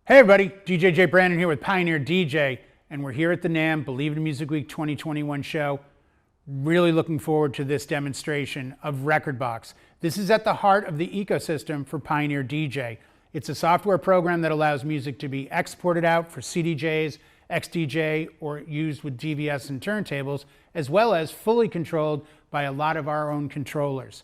Hey everybody, DJ J. Brandon here with Pioneer DJ, and we're here at the NAMM Believe in Music Week 2021 show. Really looking forward to this demonstration of Rekordbox. This is at the heart of the ecosystem for Pioneer DJ. It's a software program that allows music to be exported out for CDJs, XDJ, or used with DVS and turntables, as well as fully controlled by a lot of our own controllers.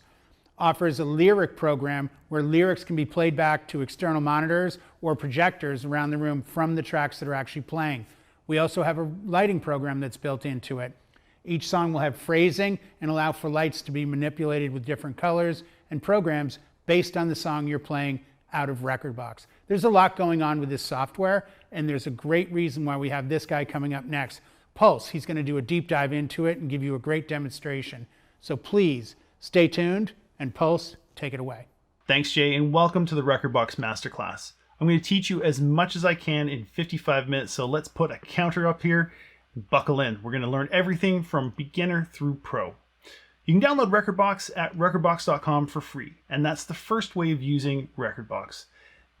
Offers a lyric program where lyrics can be played back to external monitors or projectors around the room from the tracks that are actually playing. We also have a lighting program that's built into it. Each song will have phrasing and allow for lights to be manipulated with different colors and programs based on the song you're playing out of Rekordbox. There's a lot going on with this software, and there's a great reason why we have this guy coming up next, Pulse. He's going to do a deep dive into it and give you a great demonstration. So please stay tuned. And Pulse, take it away. Thanks, Jay, and welcome to the Rekordbox Masterclass. I'm going to teach you as much as I can in 55 minutes, so let's put a counter up here and buckle in. We're going to learn everything from beginner through pro. You can download Rekordbox at rekordbox.com for free, and that's the first way of using Rekordbox.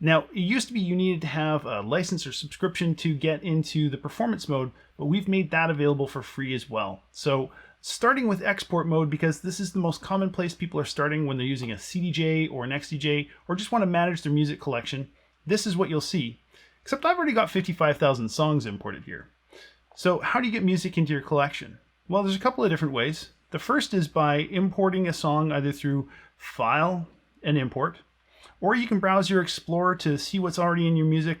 Now, it used to be you needed to have a license or subscription to get into the performance mode, but we've made that available for free as well. So, starting with export mode, because this is the most common place people are starting when they're using a CDJ or an XDJ or just want to manage their music collection, this is what you'll see. Except I've already got 55,000 songs imported here. So how do you get music into your collection? Well, there's a couple of different ways. The first is by importing a song either through File and Import, or you can browse your Explorer to see what's already in your music,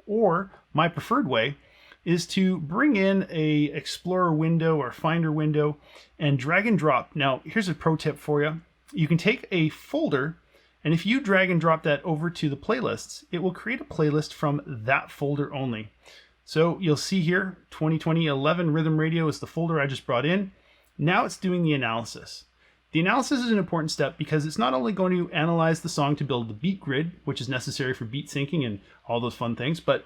or my preferred way is to bring in a Explorer window or Finder window and drag and drop. Now, here's a pro tip for you. You can take a folder, and if you drag and drop that over to the playlists, it will create a playlist from that folder only. So you'll see here, 2011 Rhythm Radio is the folder I just brought in. Now it's doing the analysis. The analysis is an important step because it's not only going to analyze the song to build the beat grid, which is necessary for beat syncing and all those fun things, but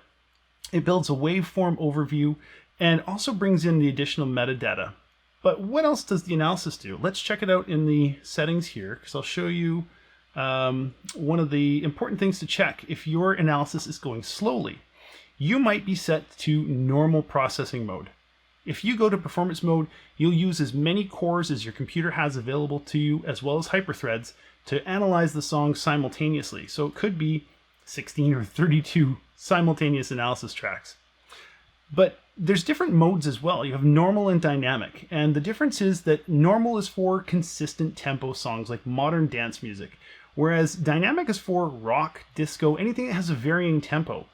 it builds a waveform overview and also brings in the additional metadata. But what else does the analysis do? Let's check it out in the settings here, because I'll show you one of the important things to check if your analysis is going slowly. You might be set to normal processing mode. If you go to performance mode, you'll use as many cores as your computer has available to you, as well as hyperthreads, to analyze the song simultaneously. So it could be 16 or 32 simultaneous analysis tracks. But there's different modes as well. You have normal and dynamic. And the difference is that normal is for consistent tempo songs like modern dance music, whereas dynamic is for rock, disco, anything that has a varying tempo.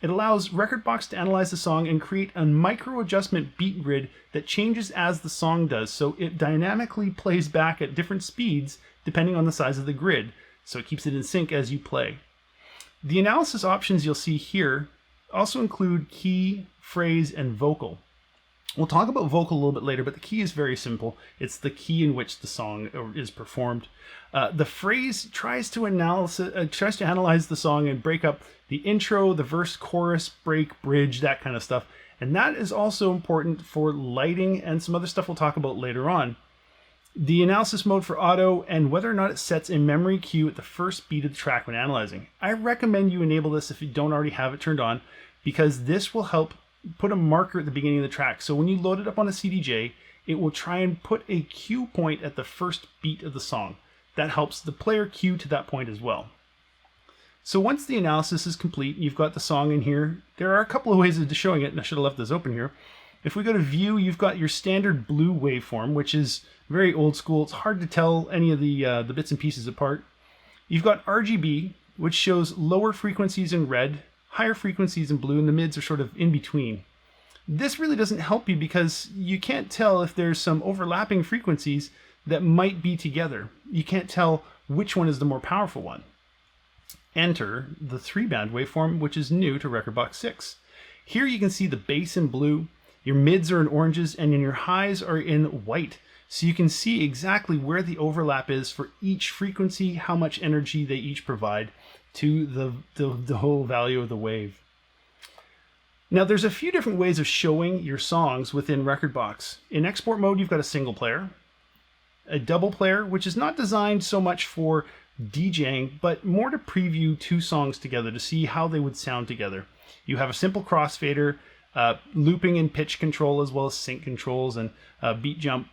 It allows Rekordbox to analyze the song and create a micro adjustment beat grid that changes as the song does, so it dynamically plays back at different speeds depending on the size of the grid, so it keeps it in sync as you play. The analysis options you'll see here also include key, phrase, and vocal. We'll talk about vocal a little bit later, but the key is very simple. It's the key in which the song is performed. The phrase tries to analyze the song and break up the intro, the verse, chorus, break, bridge, that kind of stuff. And that is also important for lighting and some other stuff we'll talk about later on. The analysis mode for auto and whether or not it sets a memory cue at the first beat of the track when analyzing. I recommend you enable this if you don't already have it turned on, because this will help put a marker at the beginning of the track. So when you load it up on a CDJ, it will try and put a cue point at the first beat of the song. That helps the player cue to that point as well. So once the analysis is complete, you've got the song in here. There are a couple of ways of showing it, and I should have left this open here. If we go to view, you've got your standard blue waveform, which is very old school. It's hard to tell any of the bits and pieces apart. You've got RGB, which shows lower frequencies in red, higher frequencies in blue, and the mids are sort of in between. This really doesn't help you because you can't tell if there's some overlapping frequencies that might be together. You can't tell which one is the more powerful one. Enter the 3-band waveform, which is new to Rekordbox 6. Here you can see the bass in blue, your mids are in oranges, and your highs are in white. So you can see exactly where the overlap is for each frequency, how much energy they each provide to the whole value of the wave. Now there's a few different ways of showing your songs within Rekordbox. In export mode, you've got a single player, a double player, which is not designed so much for DJing, but more to preview two songs together to see how they would sound together. You have a simple crossfader, looping and pitch control, as well as sync controls and beat jump.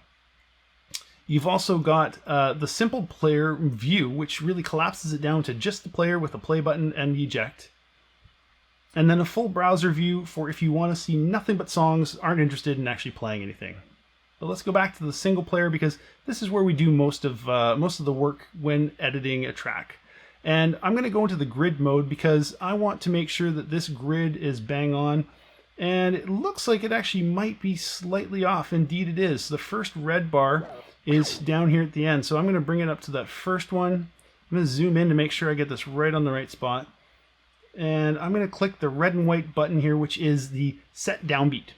You've also got the simple player view, which really collapses it down to just the player with the play button and the eject. And then a full browser view for if you want to see nothing but songs, aren't interested in actually playing anything. But let's go back to the single player, because this is where we do most of the work when editing a track. And I'm going to go into the grid mode because I want to make sure that this grid is bang on. And it looks like it actually might be slightly off. Indeed it is. The first red bar is down here at the end. So I'm going to bring it up to that first one. I'm going to zoom in to make sure I get this right on the right spot. And I'm going to click the red and white button here, which is the set downbeat.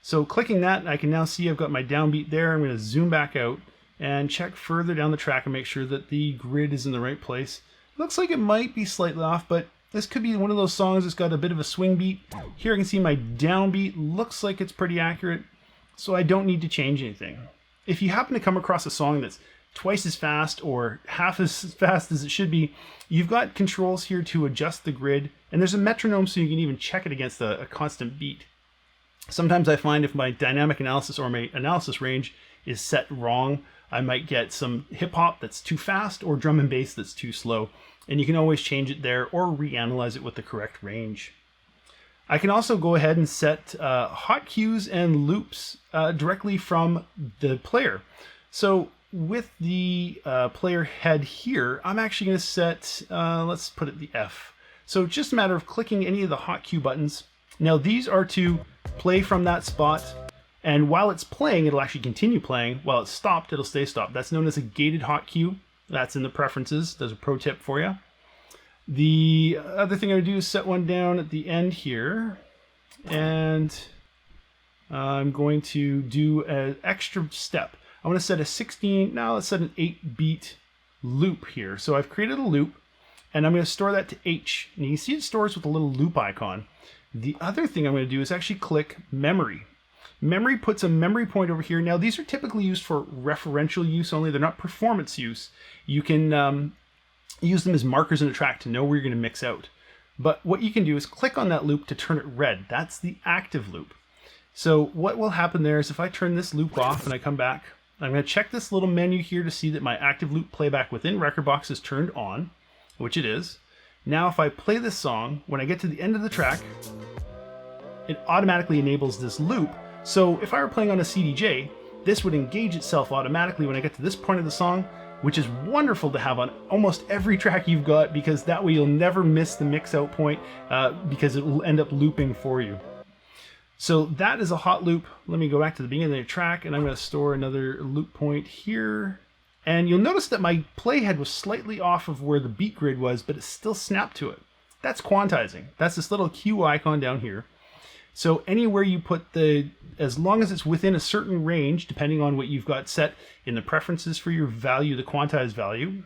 So clicking that, I can now see I've got my downbeat there. I'm going to zoom back out and check further down the track and make sure that the grid is in the right place. Looks like it might be slightly off, but this could be one of those songs that's got a bit of a swing beat. Here I can see my downbeat. Looks like it's pretty accurate, so I don't need to change anything. If you happen to come across a song that's twice as fast or half as fast as it should be, you've got controls here to adjust the grid, and there's a metronome so you can even check it against a constant beat. Sometimes I find if my dynamic analysis or my analysis range is set wrong, I might get some hip hop that's too fast or drum and bass that's too slow, and you can always change it there or reanalyze it with the correct range. I can also go ahead and set hot cues and loops directly from the player. So with the player head here, I'm actually going to set, let's put it the F. So it's just a matter of clicking any of the hot cue buttons. Now these are to play from that spot, and while it's playing, it'll actually continue playing. While it's stopped, it'll stay stopped. That's known as a gated hot cue. That's in the preferences. There's a pro tip for you. The other thing I would do is set one down at the end here, and I'm going to do an extra step. I want to set a 16, now let's set an 8 beat loop here. So I've created a loop, and I'm going to store that to H. And you can see it stores with a little loop icon. The other thing I'm going to do is actually click memory. Memory puts a memory point over here. Now these are typically used for referential use only. They're not performance use. You can use them as markers in a track to know where you're going to mix out. But what you can do is click on that loop to turn it red. That's the active loop. So what will happen there is if I turn this loop off and I come back, I'm going to check this little menu here to see that my active loop playback within Rekordbox is turned on, which it is. Now if I play this song, when I get to the end of the track, it automatically enables this loop. So if I were playing on a CDJ, this would engage itself automatically when I get to this point of the song, which is wonderful to have on almost every track you've got, because that way you'll never miss the mix out point because it will end up looping for you. So that is a hot loop. Let me go back to the beginning of the track, and I'm going to store another loop point here. And you'll notice that my playhead was slightly off of where the beat grid was, but it still snapped to it. That's quantizing. That's this little Q icon down here. So anywhere you put as long as it's within a certain range, depending on what you've got set in the preferences for your value, the quantized value,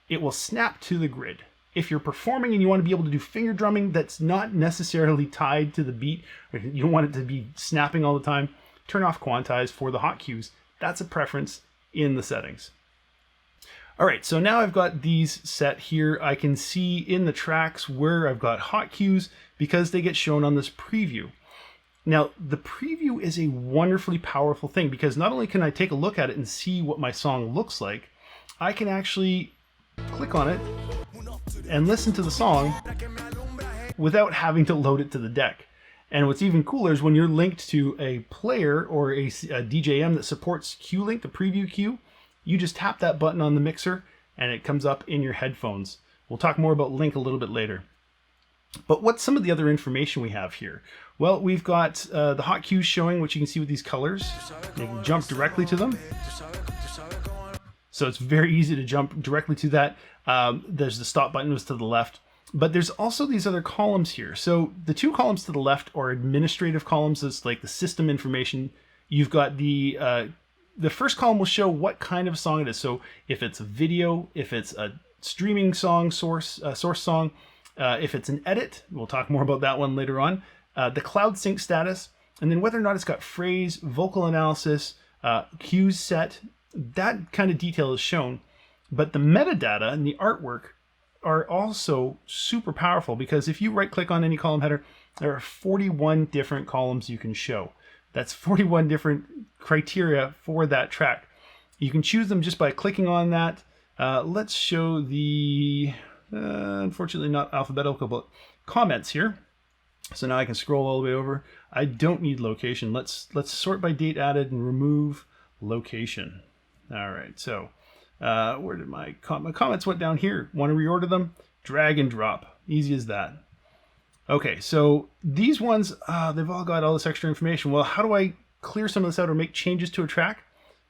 it will snap to the grid. If you're performing and you want to be able to do finger drumming that's not necessarily tied to the beat, or you don't want it to be snapping all the time, turn off quantize for the hot cues. That's a preference in the settings. All right, so now I've got these set here. I can see in the tracks where I've got hot cues because they get shown on this preview. Now, the preview is a wonderfully powerful thing because not only can I take a look at it and see what my song looks like, I can actually click on it and listen to the song without having to load it to the deck. And what's even cooler is when you're linked to a player or a DJM that supports Q-Link, the preview queue, you just tap that button on the mixer and it comes up in your headphones. We'll talk more about Link a little bit later. But what's some of the other information we have here? Well, we've got the hot cues showing, which you can see with these colors. You can jump directly to them. So it's very easy to jump directly to that. There's the stop button was to the left. But there's also these other columns here. So the two columns to the left are administrative columns. It's like the system information. You've got the first column will show what kind of song it is. So if it's a video, if it's a streaming song, source song, if it's an edit, we'll talk more about that one later on. The cloud sync status, and then whether or not it's got phrase, vocal analysis, cues set, that kind of detail is shown. But the metadata and the artwork are also super powerful because if you right click on any column header, there are 41 different columns you can show. That's 41 different criteria for that track. You can choose them just by clicking on that. Let's show the, unfortunately not alphabetical, but comments here. So now I can scroll all the way over. I don't need location. Let's sort by date added and remove location. All right, so where did my comments went down here? Want to reorder them? Drag and drop. Easy as that. Okay, so these ones, they've all got all this extra information. Well, how do I clear some of this out or make changes to a track?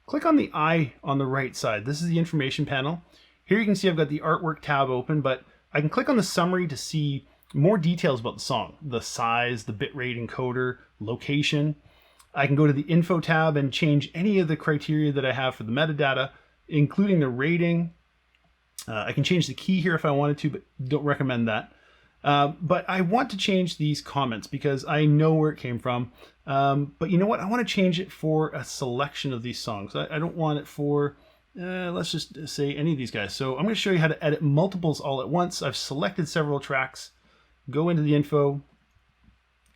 Click on the eye on the right side. This is the information panel. Here you can see I've got the artwork tab open, but I can click on the summary to see more details about the song. The size, the bitrate encoder, location. I can go to the info tab and change any of the criteria that I have for the metadata, including the rating. I can change the key here if I wanted to, but don't recommend that. But I want to change these comments because I know where it came from. But you know what? I want to change it for a selection of these songs. I don't want it for, let's just say any of these guys. So I'm going to show you how to edit multiples all at once. I've selected several tracks. Go into the info,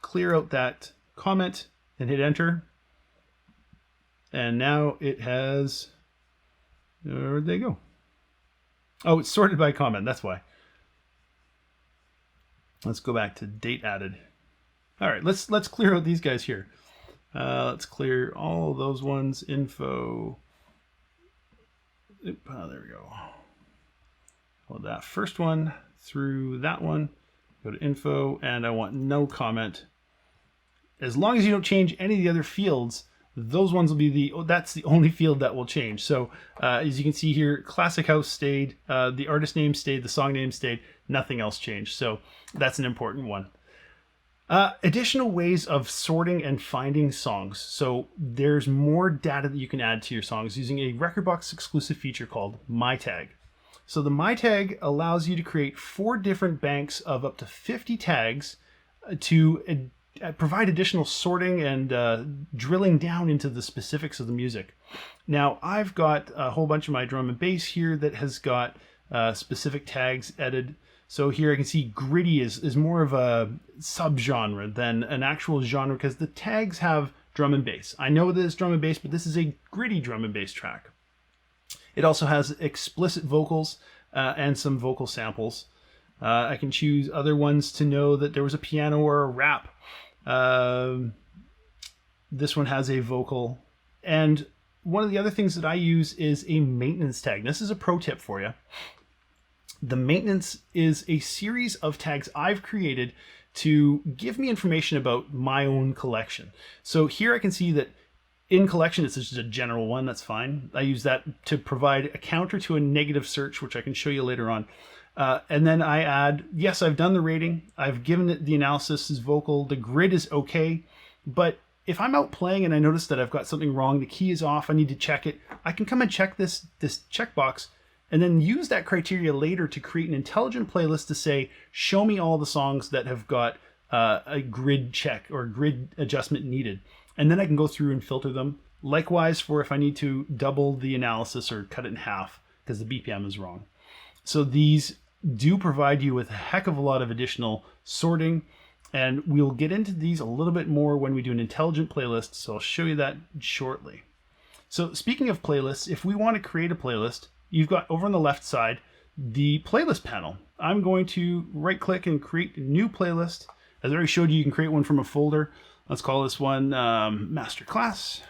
clear out that comment, and hit enter. And now it has, where'd they go? Oh, it's sorted by comment. That's why. Let's go back to date added. All right, let's clear out these guys here. Let's clear all those ones. Info. Oop, there we go. Well, that first one through that one. Go to info, and I want no comment. As long as you don't change any of the other fields, those ones will be that's the only field that will change. So as you can see here, Classic House stayed, the artist name stayed, the song name stayed, nothing else changed. So that's an important one. Additional ways of sorting and finding songs. So there's more data that you can add to your songs using a Rekordbox exclusive feature called My Tag. So the My Tag allows you to create 4 different banks of up to 50 tags to provide additional sorting and drilling down into the specifics of the music. Now, I've got a whole bunch of my drum and bass here that has got specific tags added. So here I can see gritty is more of a subgenre than an actual genre because the tags have drum and bass. I know this drum and bass, but this is a gritty drum and bass track. It also has explicit vocals and some vocal samples. I can choose other ones to know that there was a piano or a rap. This one has a vocal. And one of the other things that I use is a maintenance tag. This is a pro tip for you. The maintenance is a series of tags I've created to give me information about my own collection. So here I can see that in collection, it's just a general one. That's fine. I use that to provide a counter to a negative search, which I can show you later on. And then I add, yes, I've done the rating. I've given it the analysis is vocal. The grid is okay. But if I'm out playing and I notice that I've got something wrong, the key is off, I need to check it, I can come and check this checkbox and then use that criteria later to create an intelligent playlist to say, show me all the songs that have got a grid check or grid adjustment needed. And then I can go through and filter them. Likewise for if I need to double the analysis or cut it in half because the BPM is wrong. So these do provide you with a heck of a lot of additional sorting, and we'll get into these a little bit more when we do an intelligent playlist, so I'll show you that shortly. So speaking of playlists, if we want to create a playlist, you've got over on the left side the playlist panel. I'm going to right click and create a new playlist. As I already showed you, you can create one from a folder. Let's call this one Masterclass.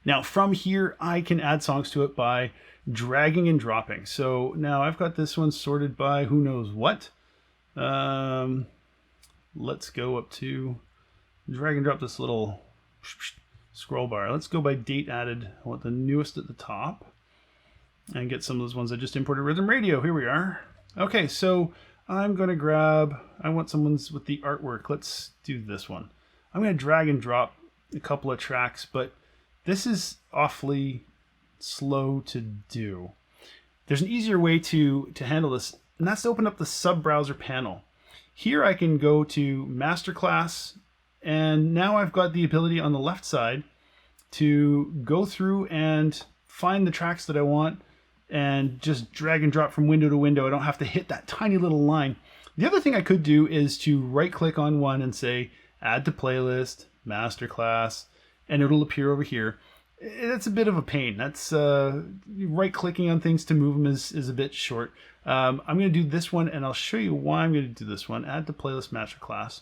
Now from here, I can add songs to it by dragging and dropping. So now I've got this one sorted by who knows what. Let's go up to drag and drop this little scroll bar. Let's go by date added. I want the newest at the top and get some of those ones I just imported. Rhythm Radio, here we are. Okay, so I'm going to grab, I want some ones with the artwork. Let's do this one. I'm going to drag and drop a couple of tracks, but this is awfully slow to do. There's an easier way to handle this, and that's to open up the sub-browser panel. Here I can go to Masterclass, and now I've got the ability on the left side to go through and find the tracks that I want and just drag and drop from window to window. I don't have to hit that tiny little line. The other thing I could do is to right click on one and say add to playlist, Masterclass, and it'll appear over here. That's a bit of a pain. That's right clicking on things to move them is a bit short. I'm going to do this one, and I'll show you why I'm going to do this one. Add to playlist, Masterclass.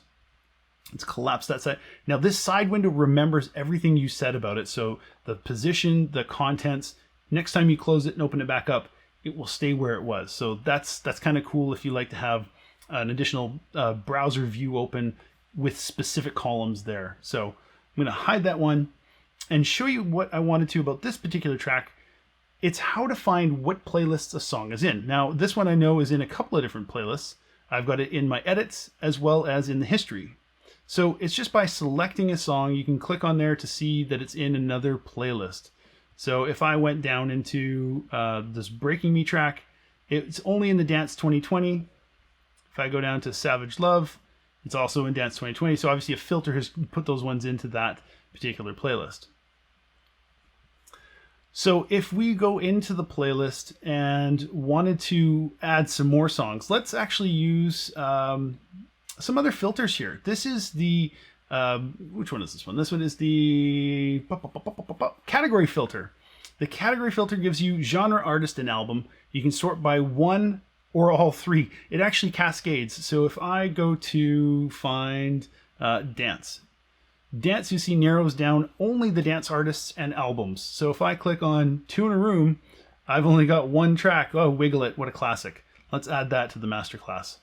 Let's collapse that side. Now this side window remembers everything you said about it. So the position, the contents, next time you close it and open it back up, it will stay where it was. So that's kind of cool if you like to have an additional browser view open with specific columns there. So I'm going to hide that one and show you what I wanted to about this particular track. It's how to find what playlists a song is in. Now this one I know is in a couple of different playlists. I've got it in my edits as well as in the history. So it's just by selecting a song, you can click on there to see that it's in another playlist. So if I went down into this Breaking Me track, it's only in the Dance 2020. If I go down to Savage Love, it's also in Dance 2020. So obviously a filter has put those ones into that particular playlist. So if we go into the playlist and wanted to add some more songs, let's actually use some other filters here. This is the, which one is this one? This one is the category filter. The category filter gives you genre, artist, and album. You can sort by one or all three. It actually cascades. So if I go to find dance, you see narrows down only the dance artists and albums. So if I click on Two in a Room, I've only got one track. Oh, Wiggle It, what a classic. Let's add that to the Masterclass.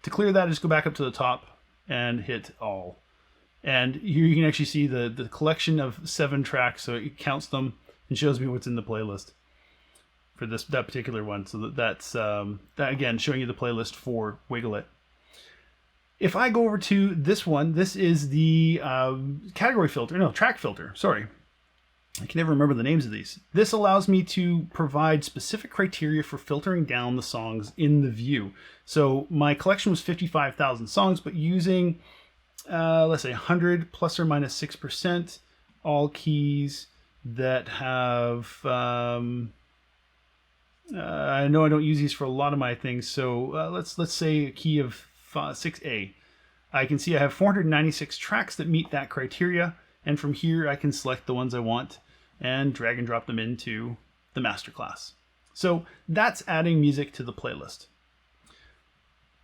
To clear that, just go back up to the top and hit all. And here you can actually see the collection of 7 tracks. So it counts them and shows me what's in the playlist for that particular one. So that's that again showing you the playlist for Wiggle It. If I go over to this one, this is the category filter, no, track filter, sorry. I can never remember the names of these. This allows me to provide specific criteria for filtering down the songs in the view. So my collection was 55,000 songs, but using, let's say 100 plus or minus 6%, all keys that have, I know I don't use these for a lot of my things. So let's say a key of 6A. I can see I have 496 tracks that meet that criteria. And from here, I can select the ones I want and drag and drop them into the Masterclass. So that's adding music to the playlist.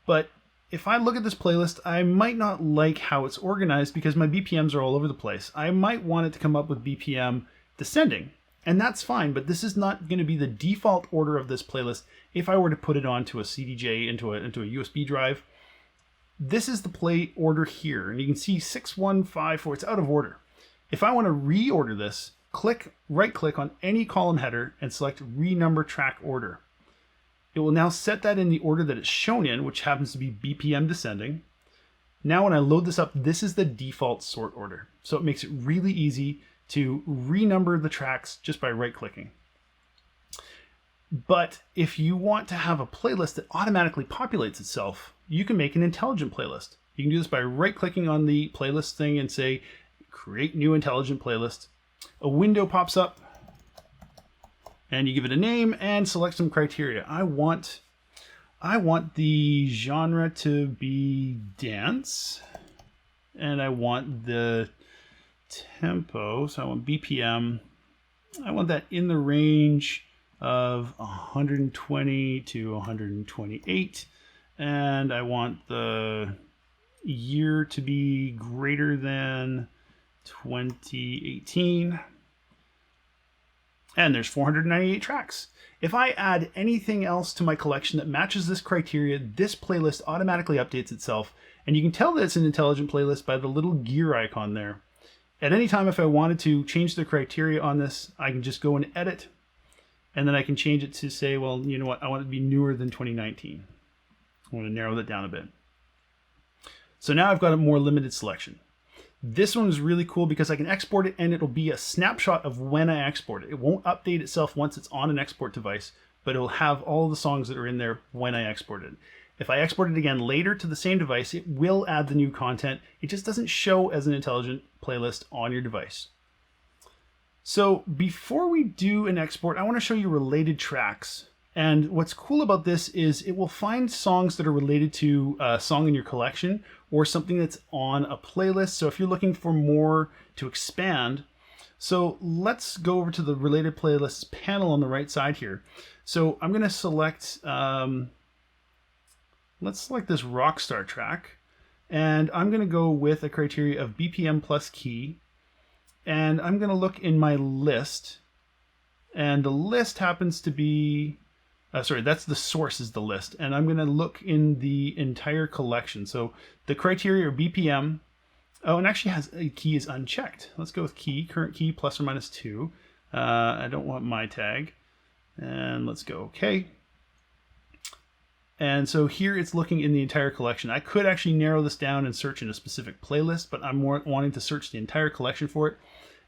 But if I look at this playlist, I might not like how it's organized because my BPMs are all over the place. I might want it to come up with BPM descending, and that's fine, but this is not going to be the default order of this playlist. If I were to put it onto a CDJ, into a USB drive, this is the play order here, and you can see 6, 1, 5, 4, it's out of order. If I want to reorder this, right click on any column header and select renumber track order. It will now set that in the order that it's shown in, which happens to be BPM descending. Now when I load this up, this is the default sort order. So it makes it really easy to renumber the tracks just by right clicking. But if you want to have a playlist that automatically populates itself, you can make an intelligent playlist. You can do this by right clicking on the playlist thing and say, create new intelligent playlist. A window pops up and you give it a name and select some criteria. I want the genre to be dance, and I want the tempo, so I want BPM. I want that in the range of 120 to 128, and I want the year to be greater than 2018. And there's 498 tracks. If I add anything else to my collection that matches this criteria, this playlist automatically updates itself. And you can tell that it's an intelligent playlist by the little gear icon there. At any time, if I wanted to change the criteria on this, I can just go and edit. And then I can change it to say, well, you know what, I want it to be newer than 2019. I want to narrow that down a bit. So now I've got a more limited selection. This one is really cool because I can export it and it'll be a snapshot of when I export it. It won't update itself once it's on an export device, but it'll have all the songs that are in there when I export it. If I export it again later to the same device, it will add the new content. It just doesn't show as an intelligent playlist on your device. So before we do an export, I want to show you related tracks And what's cool about this is it will find songs that are related to a song in your collection or something that's on a playlist. So if you're looking for more to expand, so let's go over to the related playlists panel on the right side here. So I'm going to select, let's select this Rockstar track, and I'm going to go with a criteria of BPM plus key, and I'm going to look in my list, and the list happens to be, sorry, that's the source is the list, and I'm going to look in the entire collection. So the criteria are BPM. Oh, and actually has a key is unchecked. Let's go with key, current key plus or minus 2. I don't want my tag. And let's go OK. And so here it's looking in the entire collection. I could actually narrow this down and search in a specific playlist, but I'm more wanting to search the entire collection for it.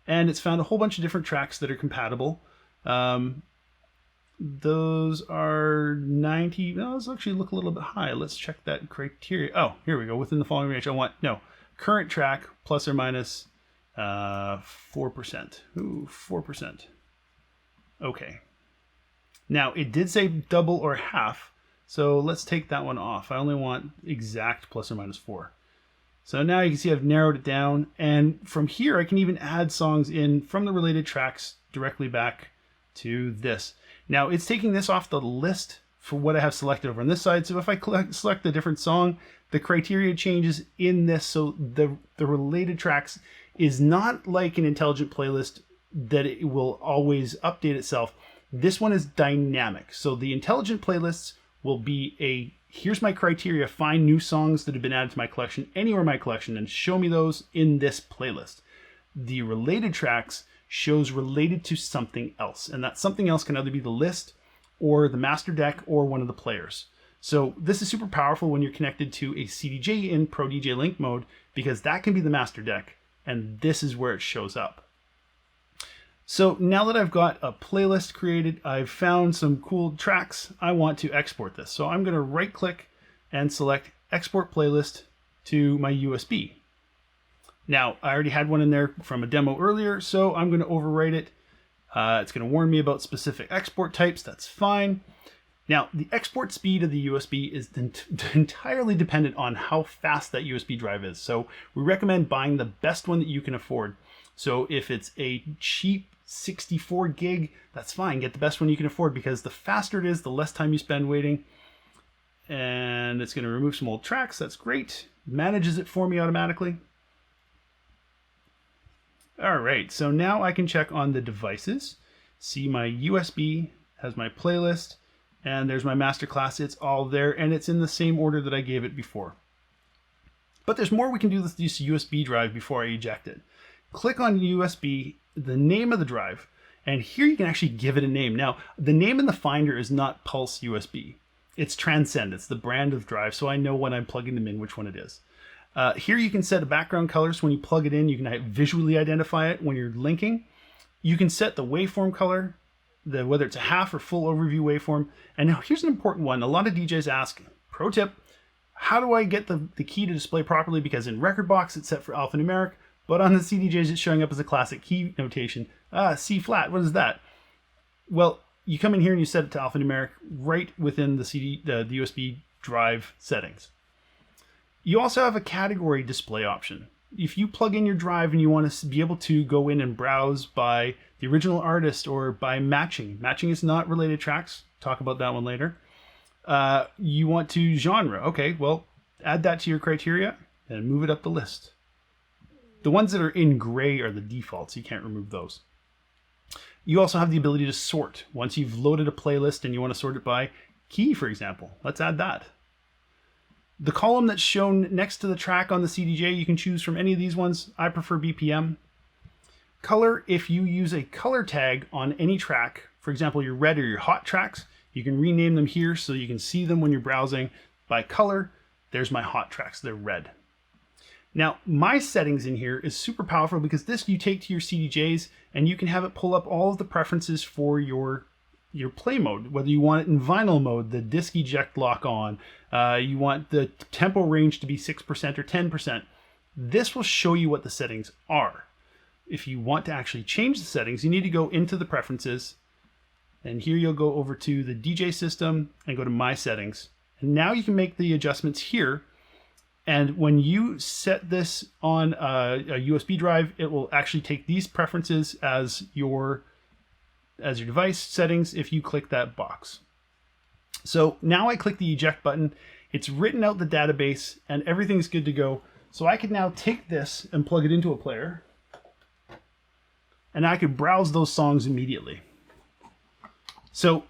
And it's found a whole bunch of different tracks that are compatible. Those are 90. No, those actually look a little bit high. Let's check that criteria. Oh, here we go. Within the following range, I want, no, current track plus or minus 4%. Ooh, 4%. Okay. Now, it did say double or half, so let's take that one off. I only want exact plus or minus 4. So now you can see I've narrowed it down, and from here I can even add songs in from the related tracks directly back to this. Now, it's taking this off the list for what I have selected over on this side, so if I select a different song, the criteria changes in this, so the related tracks is not like an intelligent playlist that it will always update itself. This one is dynamic. So the intelligent playlists will be a, here's my criteria, find new songs that have been added to my collection, anywhere in my collection, and show me those in this playlist. The related tracks shows related to something else, and that something else can either be the list or the master deck or one of the players. So this is super powerful when you're connected to a CDJ in Pro DJ Link mode, because that can be the master deck, and this is where it shows up. So now that I've got a playlist created, I've found some cool tracks, I want to export this. So I'm going to right click and select Export Playlist to my USB. Now, I already had one in there from a demo earlier, so I'm going to overwrite it. It's going to warn me about specific export types. That's fine. Now, the export speed of the USB is entirely dependent on how fast that USB drive is. So we recommend buying the best one that you can afford. So if it's a cheap 64 gig, that's fine. Get the best one you can afford, because the faster it is, the less time you spend waiting. And it's going to remove some old tracks. That's great. Manages it for me automatically. All right, so now I can check on the devices. See, my USB has my playlist, and there's my Masterclass. It's all there, and it's in the same order that I gave it before. But there's more we can do with this USB drive before I eject it. Click on USB, the name of the drive, and here you can actually give it a name. Now, the name in the Finder is not Pulse USB. It's Transcend. It's the brand of drive, so I know when I'm plugging them in which one it is. Here you can set a background color, so when you plug it in, you can visually identify it when you're linking. You can set the waveform color, whether it's a half or full overview waveform. And now here's an important one. A lot of DJs ask, pro tip, how do I get the key to display properly? Because in Rekordbox, it's set for alphanumeric, but on the CDJs, it's showing up as a classic key notation. C flat, what is that? Well, you come in here and you set it to alphanumeric right within the USB drive settings. You also have a category display option. If you plug in your drive and you want to be able to go in and browse by the original artist or by matching. Matching is not related tracks. Talk about that one later. You want to genre. Okay, well, add that to your criteria and move it up the list. The ones that are in gray are the defaults. You can't remove those. You also have the ability to sort. Once you've loaded a playlist and you want to sort it by key, for example, let's add that. The column that's shown next to the track on the CDJ, you can choose from any of these ones. I prefer BPM. Color, if you use a color tag on any track, for example, your red or your hot tracks, you can rename them here so you can see them when you're browsing by color. There's my hot tracks, they're red. Now, my settings in here is super powerful because this you take to your CDJs and you can have it pull up all of the preferences for your play mode, whether you want it in vinyl mode, the disc eject lock on, you want the tempo range to be 6% or 10%. This will show you what the settings are. If you want to actually change the settings, you need to go into the preferences, And here you'll go over to the DJ system and go to My Settings. And now you can make the adjustments here. And when you set this on a USB drive, it will actually take these preferences as your device settings if you click that box. So now I click the eject button. It's written out the database and everything's good to go. So I can now take this and plug it into a player. And I could browse those songs immediately. So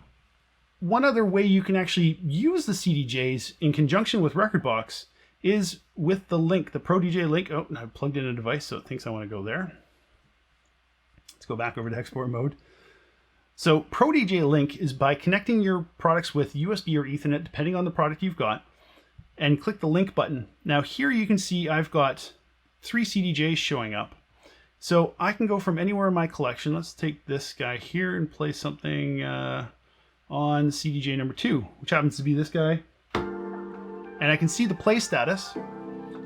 one other way you can actually use the CDJs in conjunction with Rekordbox is with the link, the Pro DJ link. Oh, and I've plugged in a device, so it thinks I want to go there. Let's go back over to export mode. So Pro DJ link is by connecting your products with USB or Ethernet, depending on the product you've got, and click the link button. Now here you can see I've got 3 CDJs showing up. So I can go from anywhere in my collection. Let's take this guy here and play something on CDJ number 2, which happens to be this guy. And I can see the play status.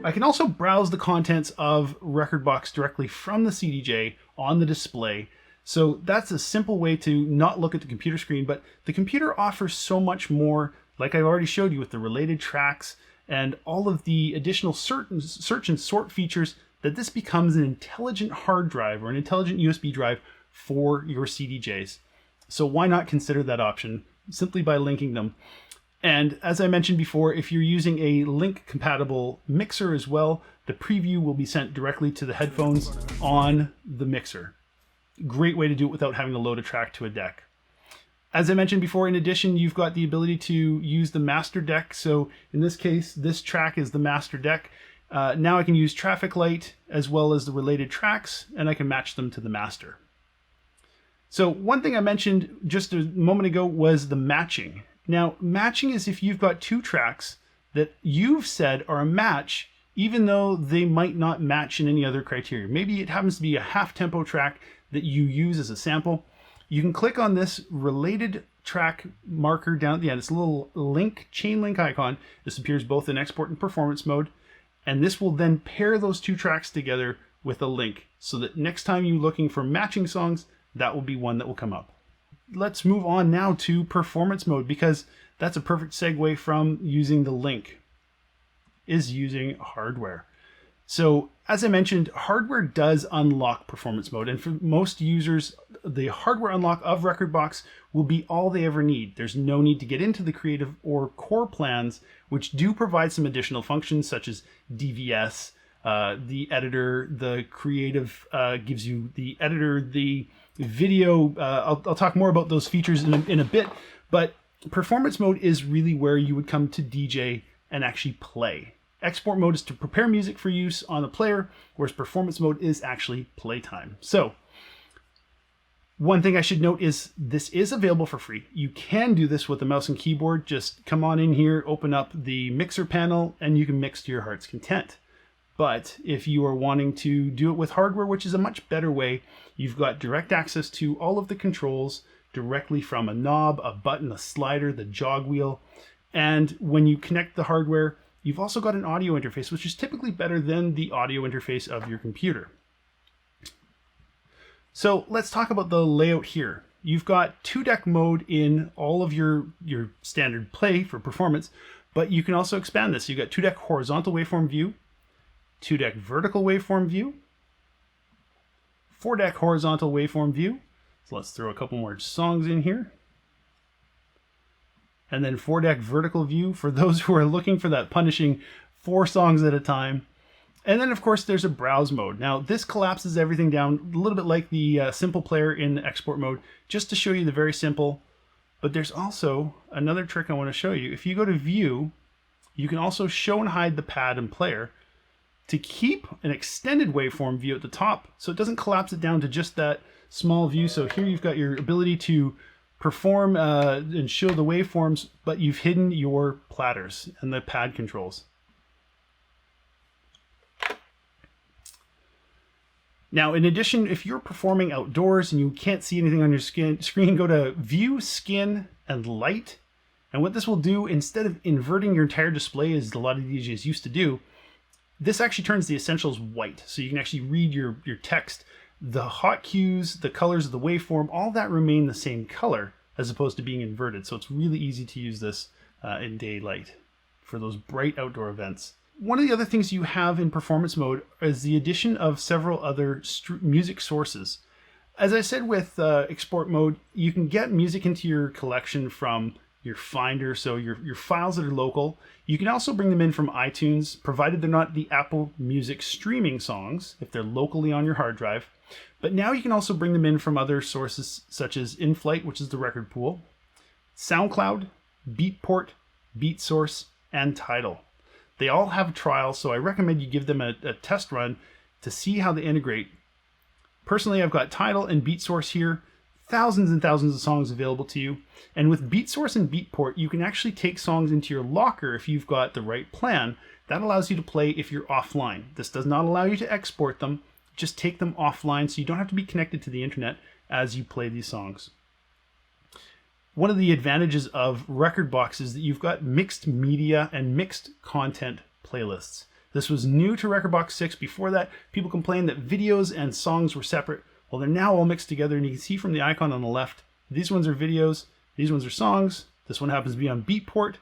I can also browse the contents of Rekordbox directly from the CDJ on the display. So that's a simple way to not look at the computer screen, but the computer offers so much more, like I've already showed you with the related tracks and all of the additional search and sort features, that this becomes an intelligent hard drive or an intelligent USB drive for your CDJs. So why not consider that option simply by linking them? And as I mentioned before, if you're using a link compatible mixer as well, the preview will be sent directly to the headphones on the mixer. Great way to do it without having to load a track to a deck. As I mentioned before, in addition, you've got the ability to use the master deck. So in this case, this track is the master deck. Now I can use traffic light as well as the related tracks, and I can match them to the master. So one thing I mentioned just a moment ago was the matching. Now, matching is if you've got 2 tracks that you've said are a match, even though they might not match in any other criteria. Maybe it happens to be a half tempo track that you use as a sample. You can click on this related track marker down at the end. It's a little link, chain link icon. This appears both in export and performance mode. And this will then pair those 2 tracks together with a link so that next time you're looking for matching songs, that will be one that will come up. Let's move on now to performance mode, because that's a perfect segue from using the link, is using hardware. So as I mentioned, hardware does unlock performance mode. And for most users, the hardware unlock of Rekordbox will be all they ever need. There's no need to get into the creative or core plans, which do provide some additional functions such as DVS, the editor, the creative gives you the editor, the video. I'll talk more about those features in a bit, but performance mode is really where you would come to DJ and actually play. Export mode is to prepare music for use on the player, whereas performance mode is actually playtime. So one thing I should note is this is available for free. You can do this with a mouse and keyboard. Just come on in here, open up the mixer panel, and you can mix to your heart's content. But if you are wanting to do it with hardware, which is a much better way, you've got direct access to all of the controls directly from a knob, a button, a slider, the jog wheel. And when you connect the hardware, you've also got an audio interface, which is typically better than the audio interface of your computer. So let's talk about the layout here. You've got 2-deck mode in all of your standard play for performance, but you can also expand this. You've got 2-deck horizontal waveform view, 2-deck vertical waveform view, 4-deck horizontal waveform view. So let's throw a couple more songs in here. And then 4-deck vertical view for those who are looking for that punishing 4 songs at a time. And then of course there's a browse mode. Now this collapses everything down a little bit like the simple player in export mode, just to show you the very simple. But there's also another trick I want to show you. If you go to view, you can also show and hide the pad and player to keep an extended waveform view at the top, so it doesn't collapse it down to just that small view. So here you've got your ability to perform and show the waveforms, but you've hidden your platters and the pad controls. Now, in addition, if you're performing outdoors and you can't see anything on your screen, go to View, Skin, and Light. And what this will do, instead of inverting your entire display as a lot of DJs used to do, this actually turns the essentials white, so you can actually read your text. The hot cues, the colors of the waveform, all that remain the same color, as opposed to being inverted. So it's really easy to use this in daylight for those bright outdoor events. One of the other things you have in performance mode is the addition of several other music sources. As I said with export mode, you can get music into your collection from your Finder, so your files that are local. You can also bring them in from iTunes, provided they're not the Apple Music streaming songs, if they're locally on your hard drive. But now you can also bring them in from other sources such as InFlight, which is the record pool, SoundCloud, Beatport, BeatSource, and Tidal. They all have trials, so I recommend you give them a test run to see how they integrate. Personally, I've got Tidal and BeatSource here. Thousands and thousands of songs available to you. And with BeatSource and Beatport, you can actually take songs into your locker if you've got the right plan. That allows you to play if you're offline. This does not allow you to export them. Just take them offline so you don't have to be connected to the internet as you play these songs. One of the advantages of Rekordbox is that you've got mixed media and mixed content playlists. This was new to Rekordbox 6. Before that, people complained that videos and songs were separate. Well, they're now all mixed together, and you can see from the icon on the left, these ones are videos, these ones are songs, this one happens to be on Beatport,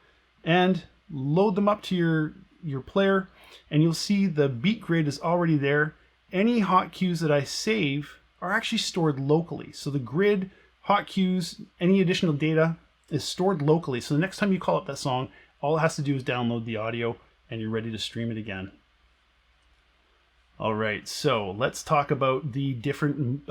and load them up to your player, and you'll see the beat grid is already there. Any hotkeys that I save are actually stored locally. So the grid, hotkeys, any additional data is stored locally. So the next time you call up that song, all it has to do is download the audio, and you're ready to stream it again. All right, so let's talk about the different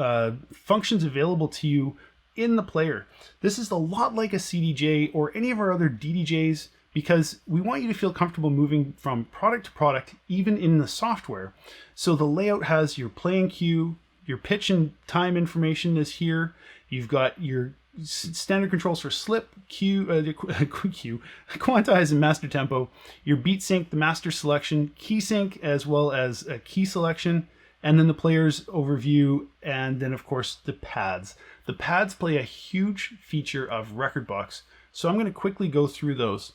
functions available to you in the player. This is a lot like a CDJ or any of our other DDJs because we want you to feel comfortable moving from product to product, even in the software. So the layout has your playing cue, your pitch and time information is here. You've got your standard controls for slip, cue, quantize, and master tempo, your beat sync, the master selection, key sync, as well as a key selection, and then the player's overview, and then of course the pads. The pads play a huge feature of Rekordbox, so I'm going to quickly go through those.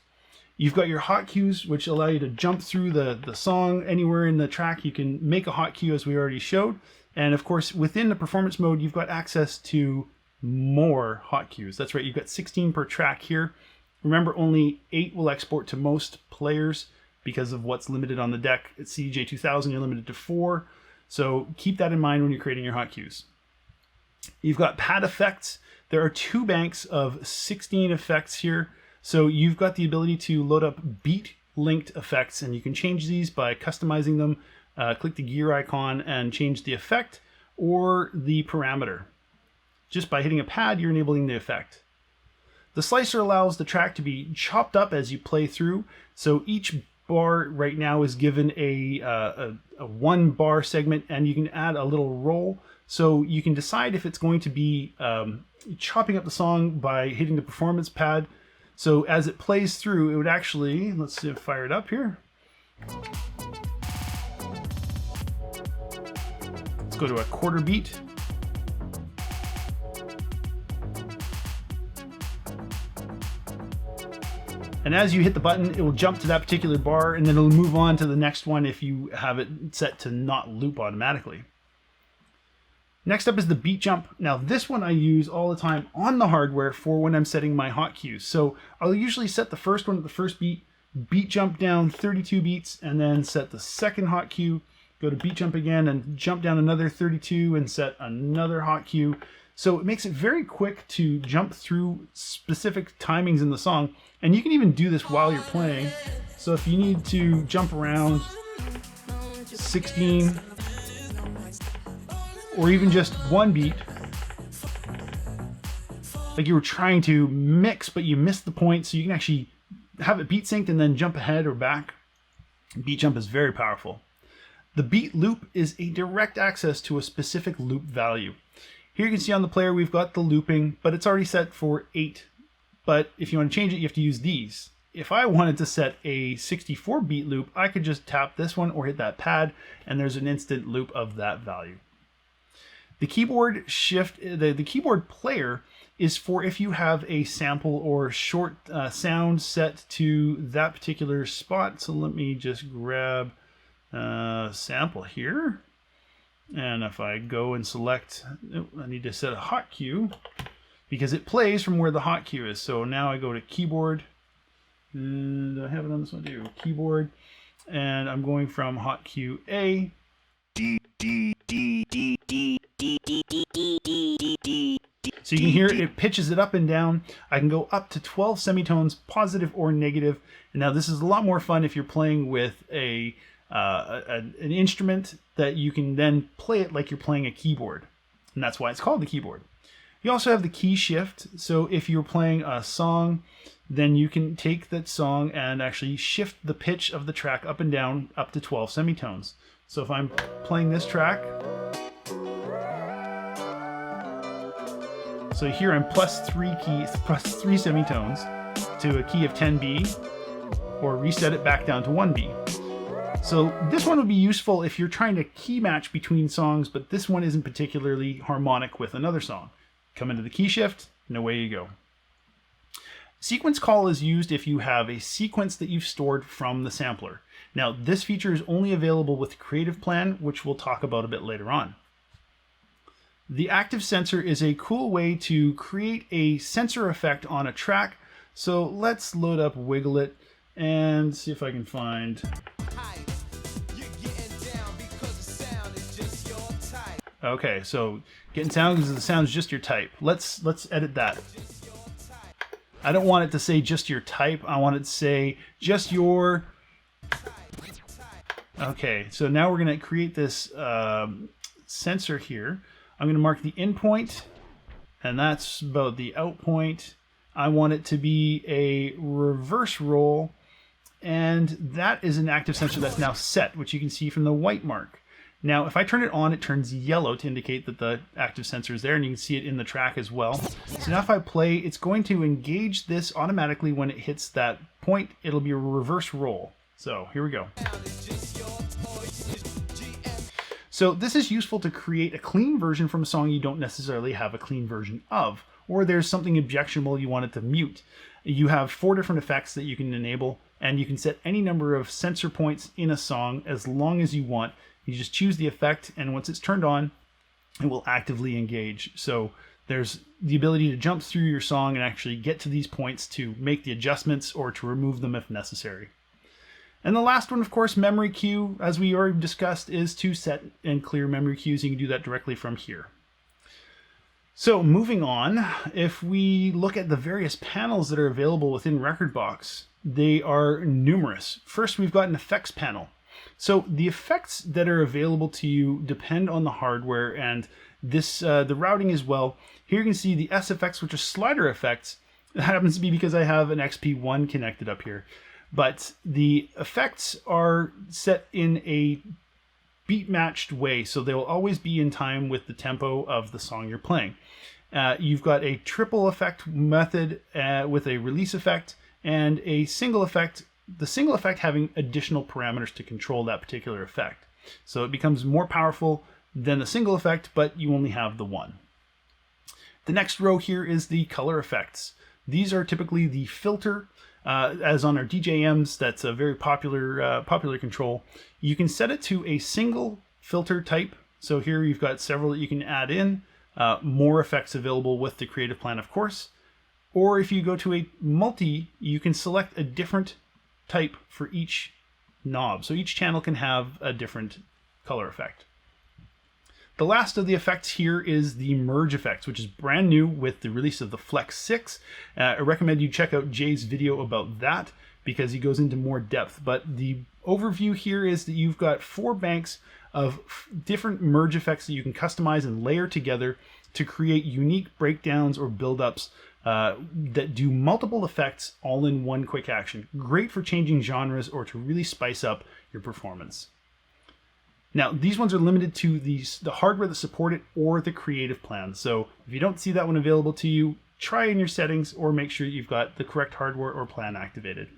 You've got your hotkeys, which allow you to jump through the song anywhere in the track. You can make a hotkey as we already showed, and of course within the performance mode you've got access to more hotkeys. That's right, you've got 16 per track here. Remember, only 8 will export to most players because of what's limited on the deck. At CDJ 2000, you're limited to 4. So keep that in mind when you're creating your hotkeys. You've got pad effects. There are 2 banks of 16 effects here. So you've got the ability to load up beat linked effects, and you can change these by customizing them. Click the gear icon and change the effect or the parameter. Just by hitting a pad, you're enabling the effect. The slicer allows the track to be chopped up as you play through. So each bar right now is given a 1 bar segment, and you can add a little roll. So you can decide if it's going to be chopping up the song by hitting the performance pad. So as it plays through, it would actually, let's see, fire it up here. Let's go to a quarter beat. And as you hit the button, it will jump to that particular bar, and then it'll move on to the next one if you have it set to not loop automatically. Next up is the beat jump. Now this one I use all the time on the hardware for when I'm setting my hotkeys. So I'll usually set the first one at the first beat jump down 32 beats, and then set the second hot cue, go to beat jump again and jump down another 32 and set another hot cue. So it makes it very quick to jump through specific timings in the song. And you can even do this while you're playing. So if you need to jump around 16 or even just 1 beat, like you were trying to mix but you missed the point, so you can actually have it beat synced and then jump ahead or back. Beat jump is very powerful. The beat loop is a direct access to a specific loop value. Here you can see on the player we've got the looping, but it's already set for 8. But if you want to change it, you have to use these. If I wanted to set a 64 beat loop, I could just tap this one or hit that pad, and there's an instant loop of that value. The keyboard shift, the keyboard player is for if you have a sample or short sound set to that particular spot. So let me just grab a sample here. And if I go and select, I need to set a hot cue. because it plays from where the hot cue is. So now I go to keyboard, and I have it on this one too, keyboard, and I'm going from hot cue A. So you can hear it pitches it up and down. I can go up to 12 semitones, positive or negative. And now this is a lot more fun if you're playing with an instrument that you can then play it like you're playing a keyboard. And that's why it's called the keyboard. You also have the key shift. So if you're playing a song, then you can take that song and actually shift the pitch of the track up and down up to 12 semitones. So if I'm playing this track, so here I'm plus 3 semitones to a key of 10B, or reset it back down to 1B. So this one would be useful if you're trying to key match between songs, but this one isn't particularly harmonic with another song. Come into the key shift, and away you go. Sequence call is used if you have a sequence that you've stored from the sampler. Now, this feature is only available with Creative Plan, which we'll talk about a bit later on. The active sensor is a cool way to create a sensor effect on a track. So let's load up Wiggle It and see if I can find. Okay, so getting sound because the sound's just your type. Let's edit that. I don't want it to say just your type. I want it to say just your. Okay, so now we're going to create this sensor here. I'm going to mark the in point, and that's about the out point. I want it to be a reverse roll, and that is an active sensor that's now set, which you can see from the white mark. Now, if I turn it on, it turns yellow to indicate that the active sensor is there, and you can see it in the track as well. So now if I play, it's going to engage this automatically when it hits that point. It'll be a reverse roll. So here we go. So this is useful to create a clean version from a song you don't necessarily have a clean version of, or there's something objectionable you want it to mute. You have 4 different effects that you can enable, and you can set any number of sensor points in a song as long as you want. You just choose the effect, and once it's turned on, it will actively engage. So there's the ability to jump through your song and actually get to these points to make the adjustments or to remove them if necessary. And the last one, of course, memory cue, as we already discussed, is to set and clear memory cues. You can do that directly from here. So moving on, if we look at the various panels that are available within Rekordbox, they are numerous. First, we've got an effects panel. So the effects that are available to you depend on the hardware and this the routing as well. Here you can see the S effects, which are slider effects. That happens to be because I have an XP1 connected up here. But the effects are set in a beat matched way, so they will always be in time with the tempo of the song you're playing. You've got a triple effect method with a release effect and a single effect, the single effect having additional parameters to control that particular effect. So it becomes more powerful than the single effect, but you only have the one. The next row here is the color effects. These are typically the filter. As on our DJMs, that's a very popular control. You can set it to a single filter type. So here you've got several that you can add in. More effects available with the Creative Plan, of course. Or if you go to a multi, you can select a different type for each knob. So each channel can have a different color effect. The last of the effects here is the merge effects, which is brand new with the release of the Flex 6. I recommend you check out Jay's video about that because he goes into more depth. But the overview here is that you've got 4 banks of different merge effects that you can customize and layer together to create unique breakdowns or build-ups that do multiple effects all in one quick action. Great for changing genres or to really spice up your performance. Now, these ones are limited to the hardware that support it or the Creative Plan. So if you don't see that one available to you, try in your settings or make sure you've got the correct hardware or plan activated.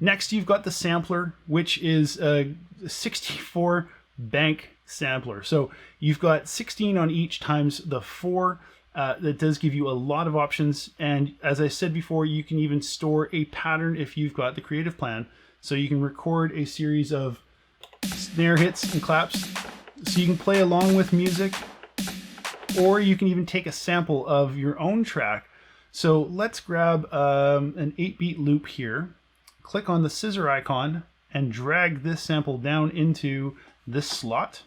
Next, you've got the sampler, which is a 64 bank sampler. So you've got 16 on each times the 4. That does give you a lot of options. And as I said before, you can even store a pattern if you've got the Creative Plan. So you can record a series of snare hits and claps so you can play along with music or you can even take a sample of your own track. So let's grab an 8-beat loop here, click on the scissor icon, and drag this sample down into this slot.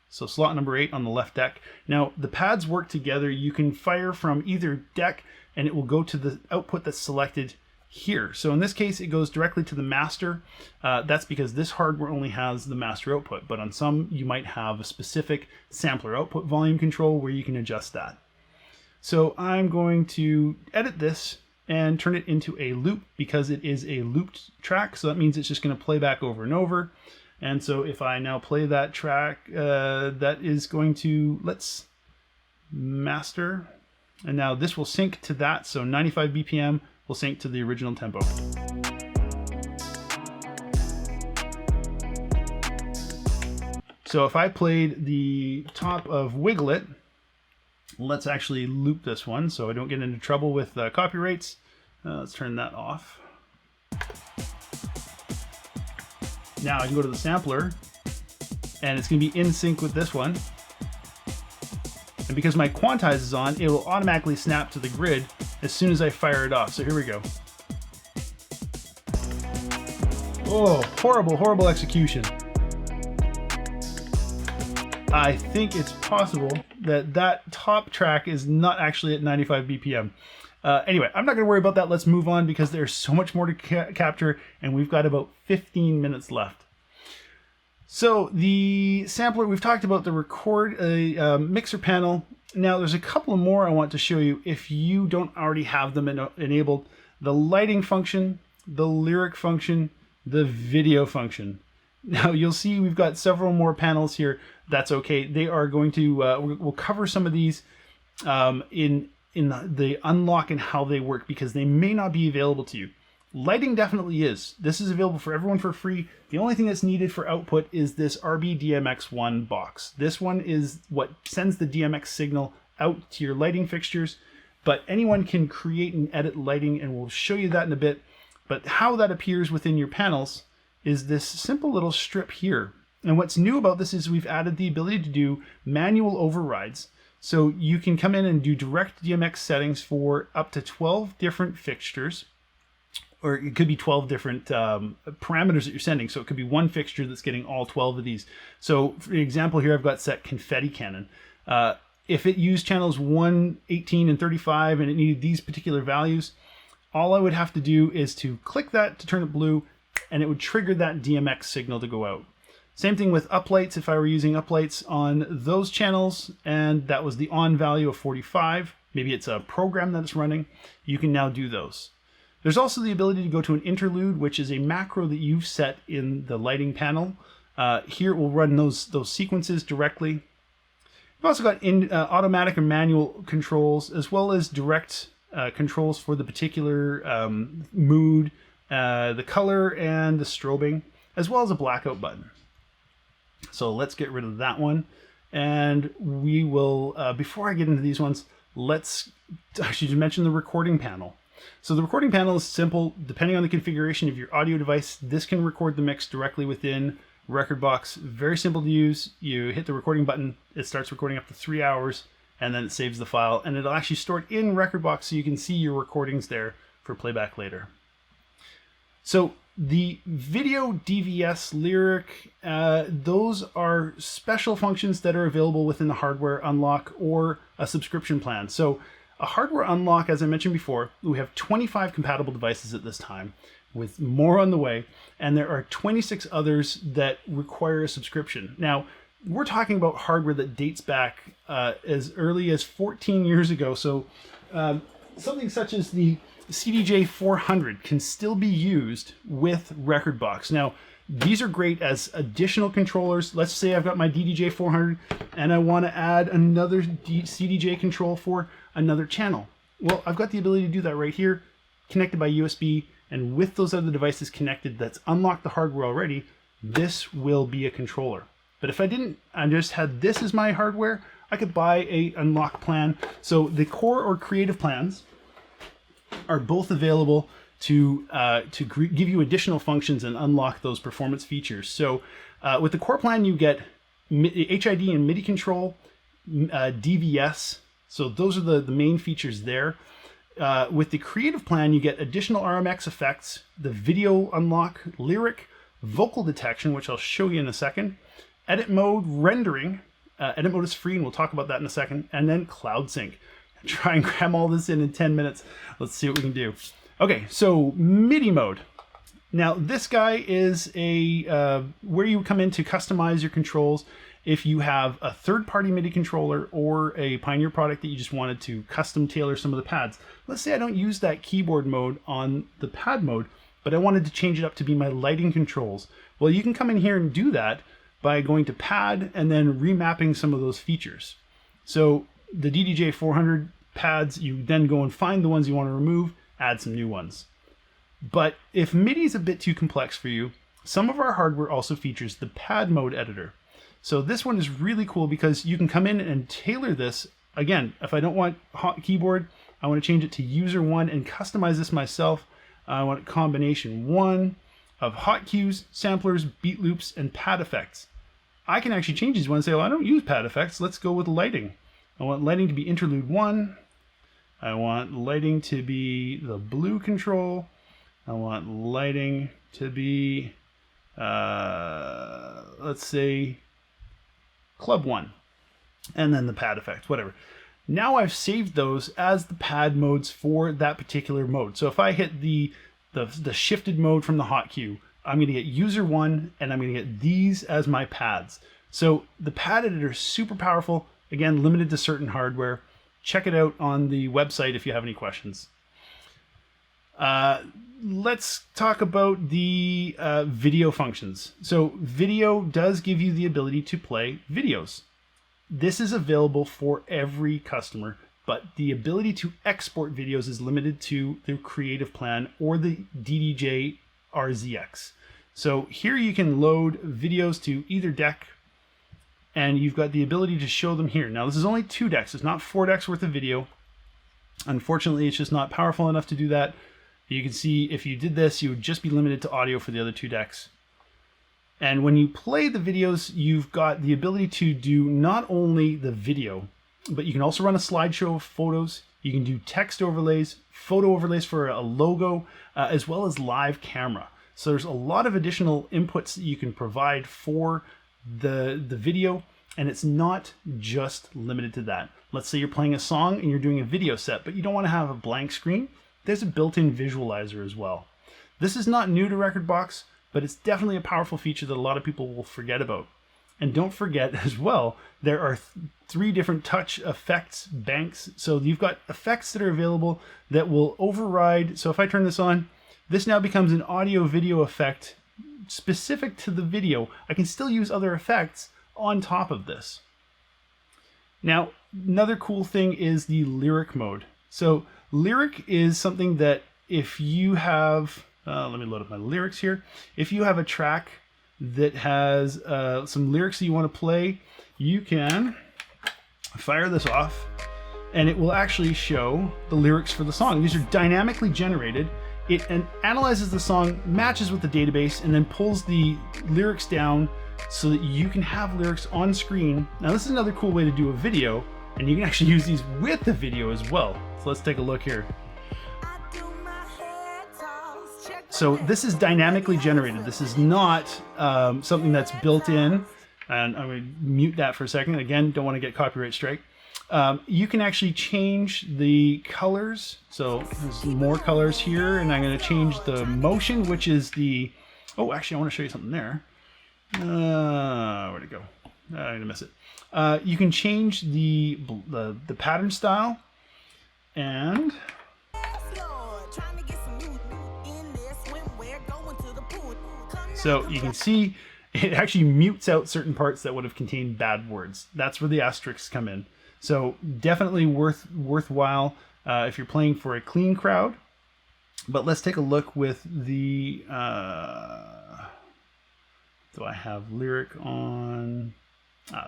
So slot number 8 on the left deck. Now the pads work together. You can fire from either deck and it will go to the output that's selected here. So in this case, it goes directly to the master. That's because this hardware only has the master output, but on some you might have a specific sampler output volume control where you can adjust that. So I'm going to edit this and turn it into a loop because it is a looped track. So that means it's just going to play back over and over. And so if I now play that track, that is going to, let's master. And now this will sync to that. So 95 BPM will sync to the original tempo. So if I played the top of Wiggle It, let's actually loop this one so I don't get into trouble with copyrights. Let's turn that off. Now I can go to the sampler and it's going to be in sync with this one. And because my quantize is on, it will automatically snap to the grid as soon as I fire it off. So here we go. Oh, horrible, horrible execution. I think it's possible that that top track is not actually at 95 BPM. Anyway, I'm not going to worry about that. Let's move on because there's so much more to capture and we've got about 15 minutes left. So the sampler, we've talked about the record mixer panel. Now there's a couple more I want to show you if you don't already have them enabled. The lighting function, the lyric function, the video function. Now you'll see we've got several more panels here. That's okay. They are going to, we'll cover some of these in the unlock and how they work because they may not be available to you. Lighting definitely is. This is available for everyone for free. The only thing that's needed for output is this RB-DMX1 box. This one is what sends the DMX signal out to your lighting fixtures, but anyone can create and edit lighting, and we'll show you that in a bit. But how that appears within your panels is this simple little strip here. And what's new about this is we've added the ability to do manual overrides. So you can come in and do direct DMX settings for up to 12 different fixtures, or it could be 12 different parameters that you're sending. So it could be one fixture that's getting all 12 of these. So for example, here I've got set confetti cannon. If it used channels 1, 18, and 35, and it needed these particular values, all I would have to do is to click that to turn it blue, and it would trigger that DMX signal to go out. Same thing with uplights. If I were using uplights on those channels and that was the on value of 45, maybe it's a program that's running, you can now do those. There's also the ability to go to an interlude, which is a macro that you've set in the lighting panel. Here it will run those sequences directly. You've also got automatic and manual controls, as well as direct controls for the particular mood, the color, and the strobing, as well as a blackout button. So let's get rid of that one. And we will, before I get into these ones, let's actually mention the recording panel. So the recording panel is simple. Depending on the configuration of your audio device, this can record the mix directly within Rekordbox. Very simple to use. You hit the recording button, it starts recording up to 3 hours, and then it saves the file, and it'll actually store it in Rekordbox so you can see your recordings there for playback later. So the video, DVS, lyric, those are special functions that are available within the hardware unlock or a subscription plan. So a hardware unlock, as I mentioned before, we have 25 compatible devices at this time, with more on the way, and there are 26 others that require a subscription. Now, we're talking about hardware that dates back as early as 14 years ago. So something such as the CDJ 400 can still be used with Rekordbox. Now, these are great as additional controllers. Let's say I've got my DDJ 400 and I want to add another CDJ control for another channel. Well, I've got the ability to do that right here, connected by USB, and with those other devices connected that's unlocked the hardware already, this will be a controller. But if I didn't, I just had this as my hardware, I could buy a unlock plan. So the core or creative plans are both available to give you additional functions and unlock those performance features. So with the core plan, you get HID and MIDI control, DVS. So those are the main features there. With the creative plan, you get additional RMX effects, the video unlock, lyric, vocal detection, which I'll show you in a second, edit mode, rendering. Edit mode is free, and we'll talk about that in a second, and then cloud sync. Try and cram all this in 10 minutes. Let's see what we can do. Okay, so MIDI mode. Now this guy is a where you come in to customize your controls. If you have a third-party MIDI controller or a Pioneer product that you just wanted to custom tailor some of the pads. Let's say I don't use that keyboard mode on the pad mode, but I wanted to change it up to be my lighting controls. Well, you can come in here and do that by going to pad and then remapping some of those features. So the DDJ 400 pads, you then go and find the ones you want to remove, add some new ones. But if MIDI is a bit too complex for you, some of our hardware also features the pad mode editor. So this one is really cool because you can come in and tailor this. Again, if I don't want hot keyboard, I want to change it to user 1 and customize this myself. I want combination 1 of hot cues, samplers, beat loops, and pad effects. I can actually change these ones and say, well, I don't use pad effects. Let's go with lighting. I want lighting to be interlude 1. I want lighting to be the blue control. I want lighting to be, let's say, club 1, and then the pad effect, whatever. Now I've saved those as the pad modes for that particular mode. So if I hit the shifted mode from the hot cue, I'm going to get user 1, and I'm going to get these as my pads. So the pad editor is super powerful. Again, limited to certain hardware. Check it out on the website if you have any questions. Let's talk about the video functions. So video does give you the ability to play videos. This is available for every customer, but the ability to export videos is limited to the creative plan or the DDJ RZX. So here you can load videos to either deck, and you've got the ability to show them here. Now this is only 2 decks, it's not 4 decks worth of video. Unfortunately, it's just not powerful enough to do that. You can see if you did this, you would just be limited to audio for the other 2 decks. And when you play the videos, you've got the ability to do not only the video, but you can also run a slideshow of photos. You can do text overlays, photo overlays for a logo, as well as live camera. So there's a lot of additional inputs that you can provide for the video, and it's not just limited to that. Let's say you're playing a song and you're doing a video set, but you don't want to have a blank screen. There's a built-in visualizer as well. This is not new to Rekordbox, but it's definitely a powerful feature that a lot of people will forget about. And don't forget as well, there are 3 different touch effects banks. So you've got effects that are available that will override. So if I turn this on, this now becomes an audio video effect specific to the video. I can still use other effects on top of this. Now, another cool thing is the lyric mode. So lyric is something that if you have, let me load up my lyrics here. If you have a track that has some lyrics that you want to play, you can fire this off and it will actually show the lyrics for the song. These are dynamically generated. It analyzes the song, matches with the database, and then pulls the lyrics down so that you can have lyrics on screen. Now this is another cool way to do a video, and you can actually use these with the video as well. So let's take a look here. So this is dynamically generated. This is not something that's built in. And I'm going to mute that for a second. Again, don't want to get copyright strike. You can actually change the colors. So there's more colors here, and I'm going to change the motion, which is the, oh, actually I want to show you something there. Where'd it go? I'm going to miss it. You can change the pattern style, and so you can see it actually mutes out certain parts that would have contained bad words. That's where the asterisks come in. So definitely worthwhile if you're playing for a clean crowd. But let's take a look with the, do I have lyric on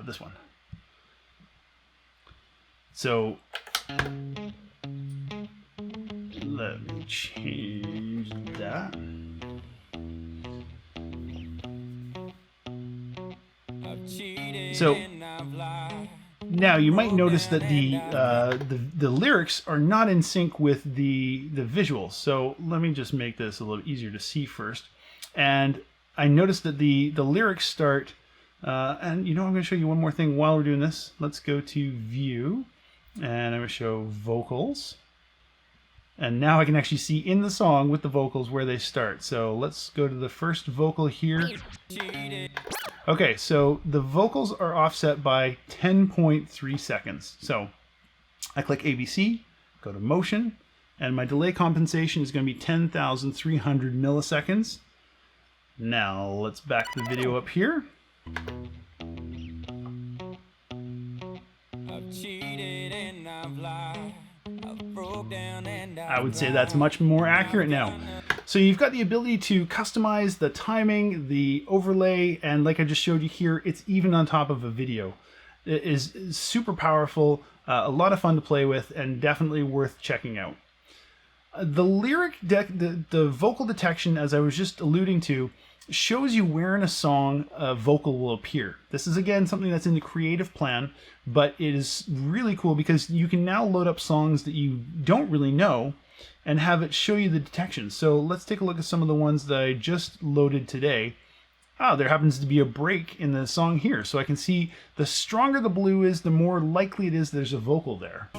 this one? So let me change that. So Now you might notice that the lyrics are not in sync with the visuals. So let me just make this a little easier to see first. And I noticed that the lyrics start, and you know, I'm going to show you one more thing while we're doing this. Let's go to View, and I'm going to show Vocals. And now I can actually see in the song with the vocals where they start. So let's go to the first vocal here. Okay, so the vocals are offset by 10.3 seconds. So I click ABC, go to Motion, and my delay compensation is going to be 10,300 milliseconds. Now let's back the video up here. I've cheated and I've lied. I would say that's much more accurate now. So you've got the ability to customize the timing, the overlay, and like I just showed you here, it's even on top of a video. It is super powerful, a lot of fun to play with, and definitely worth checking out. The vocal detection, as I was just alluding to, shows you where in a song a vocal will appear. This is again something that's in the creative plan, but it is really cool because you can now load up songs that you don't really know and have it show you the detection. So let's take a look at some of the ones that I just loaded today. There happens to be a break in the song here, so I can see the stronger the blue is, the more likely it is there's a vocal there.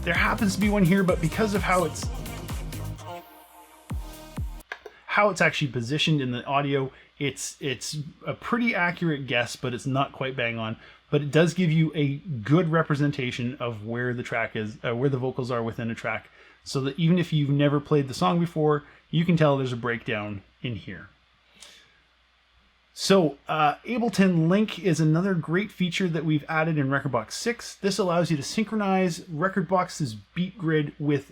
There happens to be one here, but because of how it's actually positioned in the audio, it's a pretty accurate guess, but it's not quite bang on. But it does give you a good representation of where the track is, where the vocals are within a track, so that even if you've never played the song before, you can tell there's a breakdown in here. So Ableton Link is another great feature that we've added in Rekordbox 6. This allows you to synchronize Rekordbox's beat grid with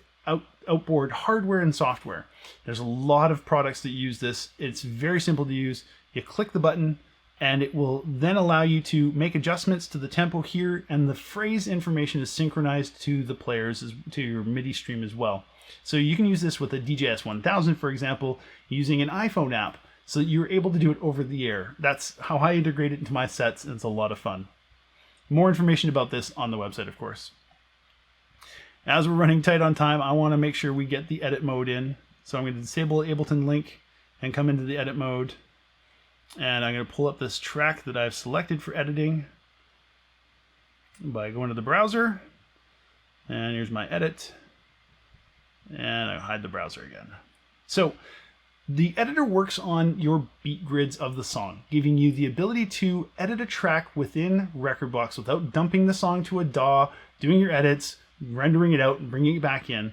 outboard hardware and software. There's a lot of products that use this. It's very simple to use. You click the button and it will then allow you to make adjustments to the tempo here, and the phrase information is synchronized to the players, to your MIDI stream as well. So you can use this with a DJS 1000, for example, using an iPhone app, so that you're able to do it over the air. That's how I integrate it into my sets, and it's a lot of fun. More information about this on the website, of course. As we're running tight on time, I want to make sure we get the edit mode in. So I'm going to disable Ableton Link and come into the edit mode. And I'm going to pull up this track that I've selected for editing by going to the browser. And here's my edit. And I hide the browser again. So the editor works on your beat grids of the song, giving you the ability to edit a track within Rekordbox without dumping the song to a DAW, doing your edits, rendering it out, and bringing it back in.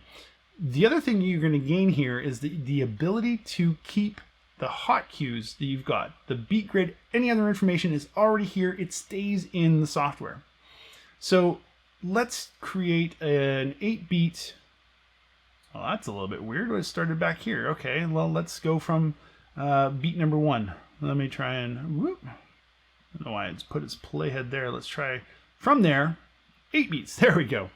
The other thing you're going to gain here is the ability to keep the hot cues that you've got. The beat grid, any other information is already here. It stays in the software. So let's create an 8-beat. Well, that's a little bit weird. It started back here. Okay, well, let's go from beat number 1. Let me try and, whoop. I don't know why it's put its playhead there. Let's try from there. 8 beats. There we go.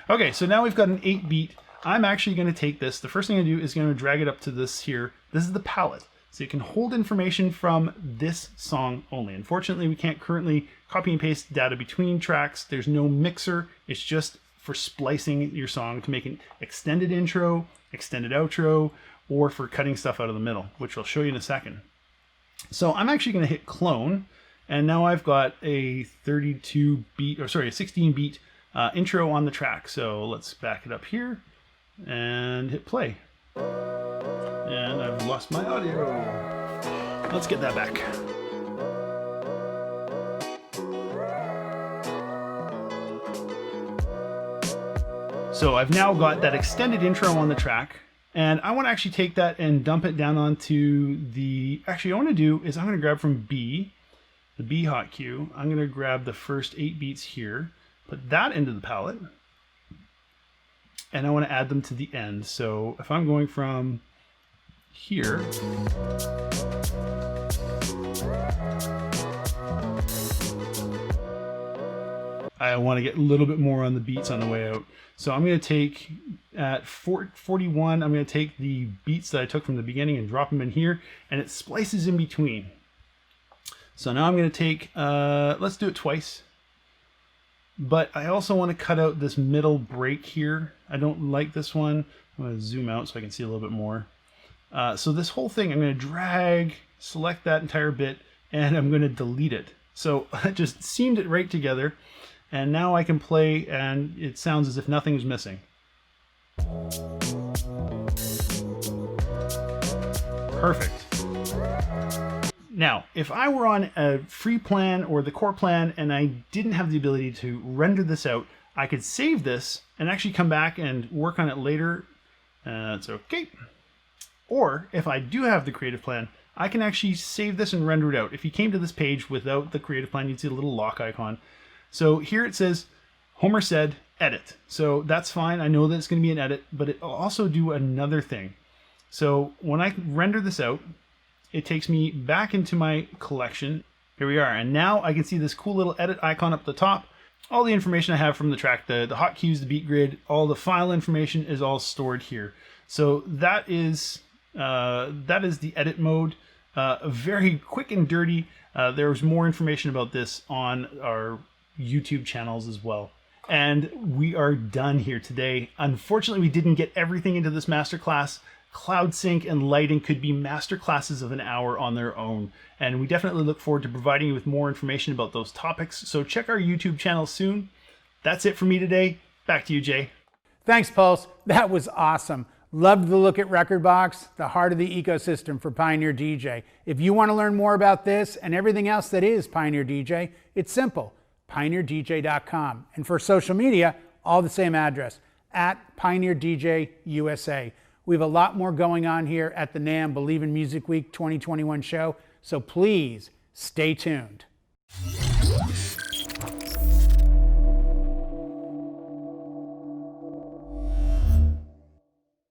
Okay, so now we've got an 8-beat. I'm actually going to take this. The first thing I do is going to drag it up to this here. This is the palette. So you can hold information from this song only. Unfortunately, we can't currently copy and paste data between tracks. There's no mixer. It's just for splicing your song to make an extended intro, extended outro, or for cutting stuff out of the middle, which I'll show you in a second. So I'm actually going to hit clone, and now I've got a 16-beat intro on the track. So let's back it up here and hit play. And I've lost my audio. Let's get that back. So I've now got that extended intro on the track, and I want to actually take that and dump it down onto the, actually I want to do is I'm going to grab from B, the B hot cue. I'm going to grab the first 8 beats here, put that into the palette, and I want to add them to the end. So if I'm going from here, I want to get a little bit more on the beats on the way out. So I'm going to take at 41, I'm going to take the beats that I took from the beginning and drop them in here, and it splices in between. So now I'm going to take, let's do it twice. But I also want to cut out this middle break here. I don't like this one. I'm going to zoom out so I can see a little bit more. So this whole thing, I'm going to drag, select that entire bit, and I'm going to delete it. So I just seamed it right together. And now I can play and it sounds as if nothing was missing. Perfect. Now, if I were on a free plan or the core plan and I didn't have the ability to render this out, I could save this and actually come back and work on it later. That's okay. Or if I do have the creative plan, I can actually save this and render it out. If you came to this page without the creative plan, you'd see a little lock icon. So here it says, Homer said, edit. So that's fine. I know that it's going to be an edit, but it'll also do another thing. So when I render this out, it takes me back into my collection. Here we are. And now I can see this cool little edit icon up the top. All the information I have from the track, the hotkeys, the beat grid, all the file information is all stored here. So that is the edit mode. Very quick and dirty. There's more information about this on our YouTube channels as well. And we are done here today. Unfortunately, we didn't get everything into this masterclass. Cloud sync and lighting could be masterclasses of an hour on their own. And we definitely look forward to providing you with more information about those topics. So check our YouTube channel soon. That's it for me today. Back to you, Jay. Thanks, Pulse. That was awesome. Loved the look at Rekordbox, the heart of the ecosystem for Pioneer DJ. If you want to learn more about this and everything else that is Pioneer DJ, it's simple, pioneerdj.com. And for social media, all the same address, at Pioneer DJ USA. We have a lot more going on here at the NAMM Believe in Music Week 2021 show, so please stay tuned.